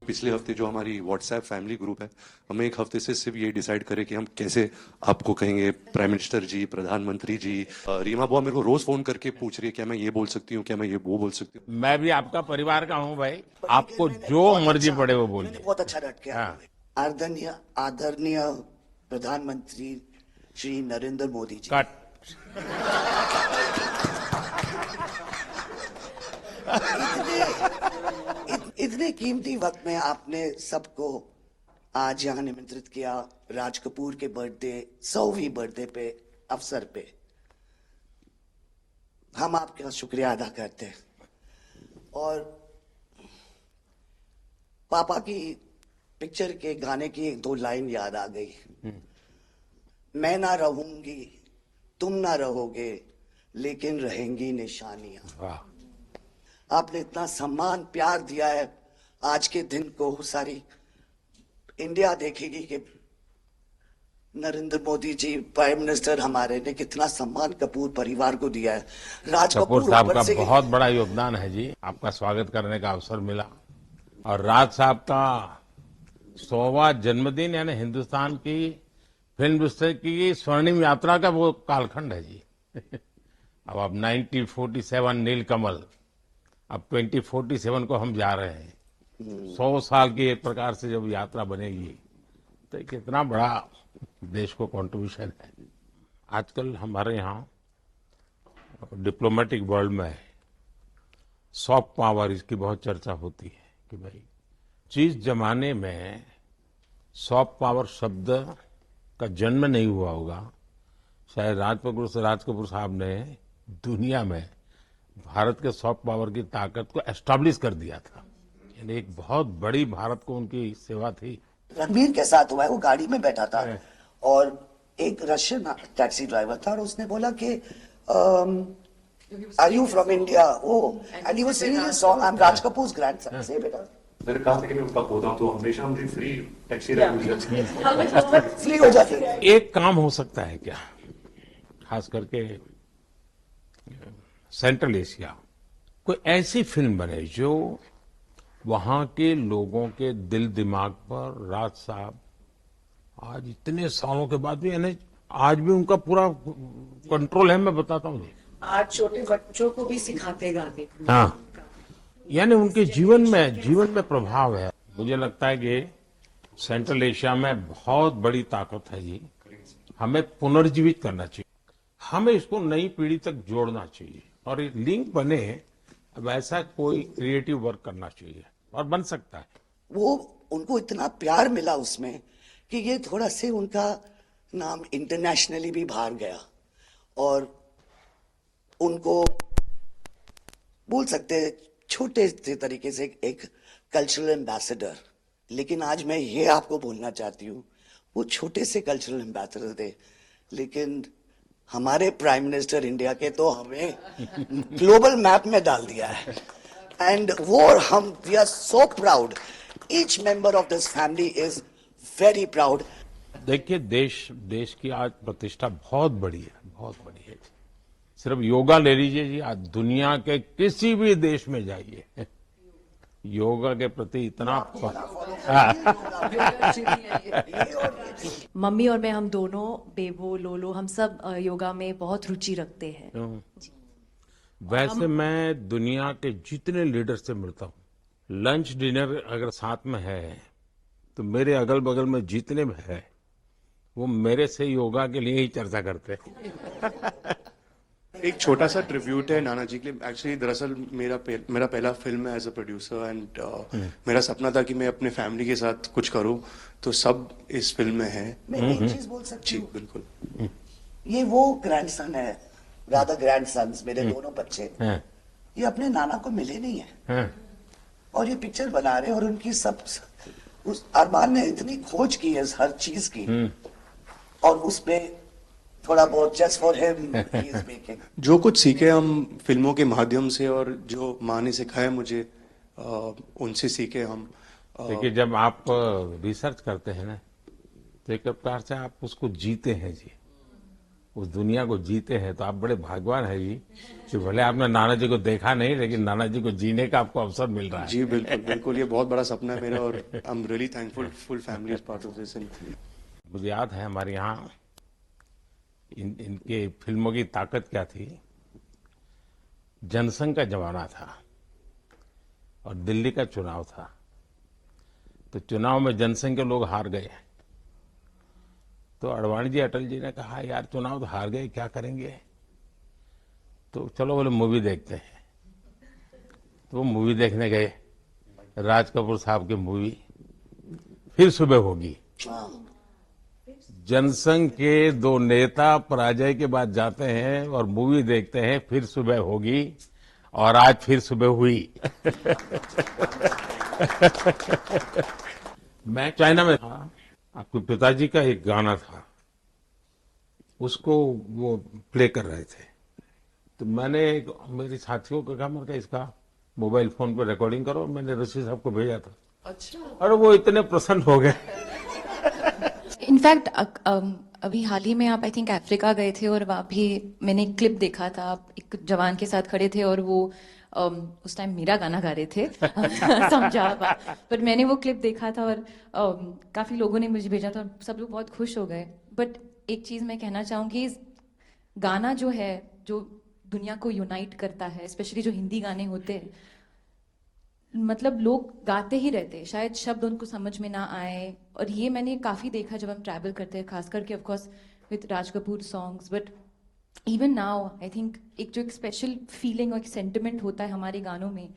पिछले हफ्ते जो हमारी व्हाट्सएप फैमिली ग्रुप है, हमें एक हफ्ते से सिर्फ ये डिसाइड करें कि हम कैसे आपको कहेंगे प्राइम मिनिस्टर जी, प्रधानमंत्री जी। रीमा बुआ मेरे को रोज फोन करके पूछ रही है क्या मैं ये बोल सकती हूँ, क्या मैं ये वो बोल सकती हूँ। मैं भी आपका परिवार का हूँ भाई। पर लेकिन आपको मैंने जो बहुत मर्जी अच्छा पड़े वो मैंने बोलिए। बहुत अच्छा रट के हाँ। आदरणीय आदरणीय प्रधानमंत्री श्री नरेंद्र मोदी जी, कट। इतने कीमती वक्त में आपने सबको आज यहाँ निमंत्रित किया राज कपूर के बर्थडे 100वीं बर्थडे पे अवसर पे। हम आपका शुक्रिया अदा करते हैं और पापा की पिक्चर के गाने की एक दो लाइन याद आ गई। मैं ना रहूंगी, तुम ना रहोगे, लेकिन रहेंगी निशानियां। वाह। आपने इतना सम्मान प्यार दिया है, आज के दिन को सारी इंडिया देखेगी कि नरेंद्र मोदी जी प्राइम मिनिस्टर हमारे ने कितना सम्मान कपूर परिवार को दिया है। राज कपूर कपूर साहब ऊपर का से बहुत बड़ा योगदान है जी। आपका स्वागत करने का अवसर मिला और राज साहब का 100वां जन्मदिन यानी हिंदुस्तान की फिल्म इंडस्ट्री की स्वर्णिम यात्रा का वो कालखंड है जी। अब 1947 नीलकमल, अब 2047 को हम जा रहे हैं। 100 साल की एक प्रकार से जब यात्रा बनेगी तो ये कितना बड़ा देश को कंट्रीब्यूशन है। आजकल हमारे यहाँ डिप्लोमेटिक वर्ल्ड में सॉफ्ट पावर इसकी बहुत चर्चा होती है कि भाई जिस जमाने में सॉफ्ट पावर शब्द का जन्म नहीं हुआ होगा, शायद राज कपूर साहब ने दुनिया में भारत के सॉफ्ट पावर की ताकत को एस्टैब्लिश कर दिया था। यानी एक बहुत बड़ी भारत को उनकी सेवा थी। रणबीर के साथ हुआ है, वो गाड़ी में बैठा था और एक रशियन टैक्सी ड्राइवर था और उसने बोला कि are you from India? Oh and he was singing a song, I am Raj Kapoor's grandson. से बेटा मैंने कहा था कि मैं उनका पोता हूं, तो हमेशा मुझे फ्री टैक्सी फ्री हो जाती है। एक काम हो सकता है क्या, खास करके सेंट्रल एशिया, कोई ऐसी फिल्म बने जो वहां के लोगों के दिल दिमाग पर राज साहब आज इतने सालों के बाद भी, यानी आज भी उनका पूरा कंट्रोल है। मैं बताता हूँ जी। आज छोटे बच्चों को भी सिखाते गाने। हाँ, यानी उनके जीवन में प्रभाव है। मुझे लगता है कि सेंट्रल एशिया में बहुत बड़ी ताकत है जी। हमें पुनर्जीवित करना चाहिए, हमें इसको नई पीढ़ी तक जोड़ना चाहिए और एक लिंक बने। अब ऐसा कोई क्रिएटिव वर्क करना चाहिए और बन सकता है। वो उनको इतना प्यार मिला उसमें कि ये थोड़ा से उनका नाम इंटरनेशनली भी बाहर गया और उनको बोल सकते हैं छोटे से तरीके से एक कल्चरल एम्बेसडर। लेकिन आज मैं ये आपको बोलना चाहती हूँ, वो छोटे से कल्चरल एम्बेसडर थे, लेकिन हमारे प्राइम मिनिस्टर इंडिया के तो हमें ग्लोबल मैप में डाल दिया है। एंड वो हम we are so proud, each member of this family is very proud. देखिए, देश की आज प्रतिष्ठा बहुत बड़ी है, बहुत बड़ी है। सिर्फ योगा ले लीजिए जी, आज दुनिया के किसी भी देश में जाइए, योगा के प्रति इतना मम्मी और मैं, हम दोनों, बेबो लोलो, हम सब योगा में बहुत रुचि रखते हैं। वैसे मैं दुनिया के जितने लीडर से मिलता हूँ, लंच डिनर अगर साथ में है तो मेरे अगल बगल में जितने भी है वो मेरे से योगा के लिए ही चर्चा करते हैं। एक छोटा सा ट्रिब्यूट है नाना जी के लिए। एक्चुअली दरअसल मेरा पहला फिल्म है एज अ प्रोड्यूसर एंड मेरा सपना था कि मैं अपने फैमिली के साथ कुछ करूं, तो सब इस फिल्म में है। मैं एक चीज बोल सकती जी हूँ, बिल्कुल। ये वो ग्रैंडसन है, राधा ग्रैंडसन्स मेरे दोनों बच्चे, ये अपने नाना को मिले नहीं है और ये पिक्चर बना रहे हैं और उनकी सब उस अरमान ने इतनी खोज की है हर चीज की और उसपे थोड़ा बहुत just for him he is making. जो कुछ सीखे हम फिल्मों के माध्यम से और जो माँ ने सिखाया मुझे, उनसे सीखे हम। देखिए, जब आप रिसर्च करते हैं ना तो एक प्रकार से आप उसको जीते हैं जी। उस दुनिया को जीते हैं, तो आप बड़े भाग्यवान हैं जी कि भले आपने नाना जी को देखा नहीं, लेकिन नाना जी को जीने का आपको अवसर मिल रहा है। जी बिल्कुल बिल्कुल, ये बहुत बड़ा सपना है मेरा और I am really thankful, full family is part of this. मुझे याद है हमारे यहाँ इनके फिल्मों की ताकत क्या थी। जनसंघ का जमाना था और दिल्ली का चुनाव था, तो चुनाव में जनसंघ के लोग हार गए। तो अडवाणी जी, अटल जी ने कहा, यार चुनाव तो हार गए, क्या करेंगे, तो चलो बोले मूवी देखते हैं। तो वो मूवी देखने गए, राज कपूर साहब की मूवी फिर सुबह होगी। जनसंघ के दो नेता पराजय के बाद जाते हैं और मूवी देखते हैं फिर सुबह होगी, और आज फिर सुबह हुई। मैं चाइना में था, आपके पिताजी का एक गाना था, उसको वो प्ले कर रहे थे। तो मैंने मेरे साथियों को कहा, मैंने कहा इसका मोबाइल फोन पर रिकॉर्डिंग करो। मैंने ऋषि साहब को भेजा था। अच्छा। और वो इतने प्रसन्न हो गए। इनफैक्ट अभी हाल ही में आप आई थिंक अफ्रीका गए थे और वहाँ भी मैंने एक क्लिप देखा था, आप एक जवान के साथ खड़े थे और वो उस टाइम मेरा गाना गा रहे थे। समझा आप, पर मैंने वो क्लिप देखा था और काफी लोगों ने मुझे भेजा था और सब लोग बहुत खुश हो गए। बट एक चीज मैं कहना चाहूंगी, गाना जो है जो दुनिया को यूनाइट करता है, स्पेशली जो हिंदी गाने होते हैं, मतलब लोग गाते ही रहते हैं, शायद शब्द उनको समझ में ना आए। और ये मैंने काफी देखा जब हम ट्रैवल करते हैं, खास करके of course with Raj Kapoor songs, but even now I think एक जो एक स्पेशल फीलिंग और एक सेंटिमेंट होता है हमारे गानों में,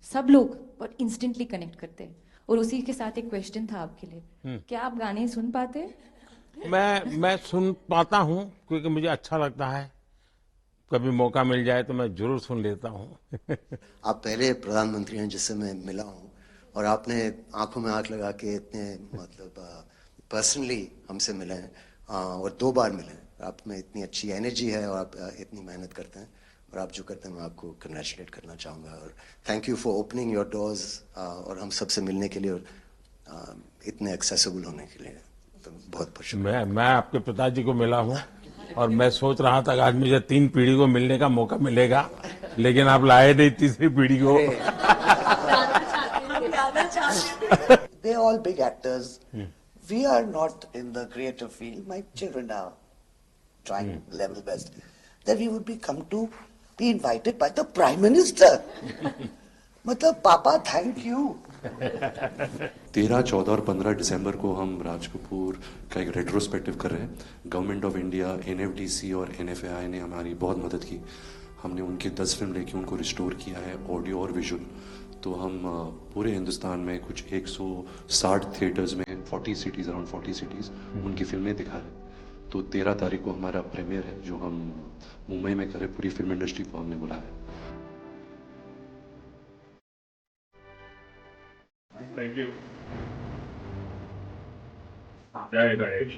सब लोग बहुत इंस्टेंटली कनेक्ट करते हैं। और उसी के साथ एक क्वेश्चन था आपके लिए, क्या आप गाने सुन पाते हैं? मैं सुन पाता हूँ, क्योंकि मुझे अच्छा लगता है। कभी मौका मिल जाए तो मैं जरूर सुन लेता हूँ। आप पहले प्रधानमंत्री हैं जिससे मैं मिला हूँ, और आपने आंखों में आंख लगा के इतने मतलब पर्सनली हमसे मिले हैं, और 2 बार मिले हैं। आप में इतनी अच्छी एनर्जी है और आप इतनी मेहनत करते हैं, और आप जो करते हैं मैं आपको कंग्रेचुलेट करना चाहूँगा। और thank you for opening your doors और हम सबसे मिलने के लिए और इतने एक्सेसिबल होने के लिए, तो बहुत बहुत शुक्रिया। मैं आपके पिताजी को मिला हूँ और मैं सोच रहा था कि आज मुझे 3 पीढ़ी को मिलने का मौका मिलेगा, लेकिन आप लाए नहीं तीसरी पीढ़ी को। They're all big actors. We are not in the creative field. My children are trying level best. That we would be invited by the Prime Minister. मतलब पापा थैंक यू। 13, 14 और 15 दिसंबर को हम राज कपूर का एक रेट्रोस्पेक्टिव कर रहे हैं। गवर्नमेंट ऑफ इंडिया, एनएफडीसी और एनएफएआई ने हमारी बहुत मदद की। हमने उनके 10 फिल्म लेके उनको रिस्टोर किया है, ऑडियो और विजुअल। तो हम पूरे हिंदुस्तान में कुछ 160 थिएटर्स में 40 सिटीज़, अराउंड 40 सिटीज़ उनकी फिल्में दिखा रहे हैं। तो 13 तारीख को हमारा प्रीमियर है, जो हम मुंबई में करें। पूरी फिल्म इंडस्ट्री को हमने बुलाया है। Thank you. Jai Ganesh.